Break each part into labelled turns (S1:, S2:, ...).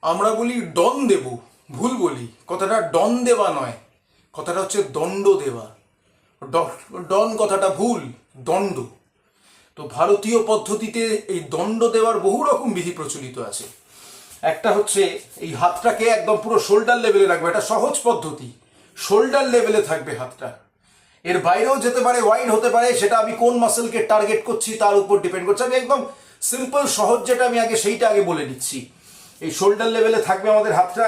S1: আমরা বলি ডন দেব, ভুল বলি। কথাটা ডন দেওয়া নয়, কথাটা হচ্ছে দণ্ড দেওয়া। ডন কথাটা ভুল, দণ্ড। তো ভারতীয় পদ্ধতিতে এই দণ্ড দেওয়ার বহু রকম বিধি প্রচলিত আছে। একটা হচ্ছে এই হাতটাকে একদম পুরো শোল্ডার লেভেলে রাখবে, এটা সহজ পদ্ধতি। শোল্ডার লেভেলে থাকবে হাতটা, এর বাইরেও যেতে পারে, ওয়াইড হতে পারে, সেটা আমি কোন মাসেলকে টার্গেট করছি তার উপর ডিপেন্ড করছে। আমি একদম সিম্পল সহজ যেটা আমি সেইটা আগে বলে দিচ্ছি। এই শোল্ডার লেভেলে থাকবে আমাদের হাতটা।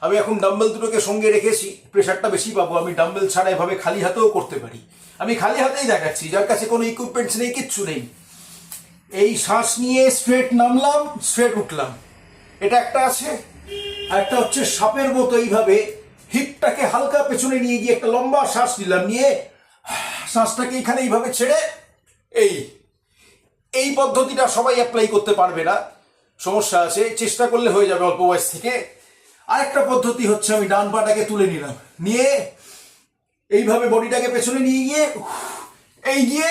S1: আমি এখন ডাম্বেল দুটোকে সঙ্গে রেখেছি, প্রেশারটা বেশি পাবো। আমি ডাম্বেল ছাড়া এভাবে খালি হাতেও করতে পারি। আমি খালি হাতেই দেখাচ্ছি, যার কাছে কোনো ইকুইপমেন্টস নেই, কিচ্ছু নেই। এই শ্বাস নিয়ে স্ট্রেট নামলাম, স্ট্রেট উঠলাম, এটা একটা আছে। একটা হচ্ছে সাপের মতো এইভাবে হিপটাকে হালকা পেছনে নিয়ে গিয়ে একটা লম্বা শ্বাস নিলাম, নিয়ে শ্বাসটাকে এখানে এইভাবে ছেড়ে এই এই পদ্ধতিটা সবাই অ্যাপ্লাই করতে পারবে না, সমস্যা আছে। চেষ্টা করলে হয়ে যাবে অল্প বয়স থেকে। আরেকটা পদ্ধতি হচ্ছে আমি ডান পাটাকে তুলে নিলাম, নিয়ে এইভাবে বডিটাকে পেছনে নিয়ে গিয়ে এই গিয়ে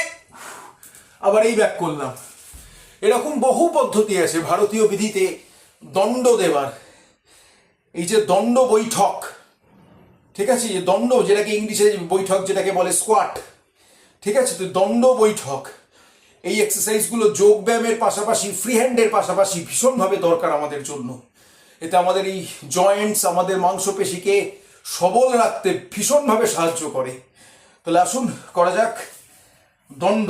S1: আবার এই ব্যাক করলাম। এরকম বহু পদ্ধতি আছে ভারতীয় বিধিতে দণ্ড দেওয়ার। এই যে দণ্ড বৈঠক, ঠিক আছে, যে দণ্ড যেটাকে ইংলিশে বৈঠক যেটাকে বলে স্কোয়াট, ঠিক আছে, তো দণ্ড বৈঠক এই এক্সারসাইজগুলো যোগ ব্যায়ামের পাশাপাশি, ফ্রি হ্যান্ডের পাশাপাশি ভীষণভাবে দরকার আমাদের জন্য। এতে আমাদের এই জয়েন্টস, আমাদের মাংসপেশিকে সবল রাখতে ভীষণভাবে সাহায্য করে। তাহলে আসুন করা যাক দণ্ড।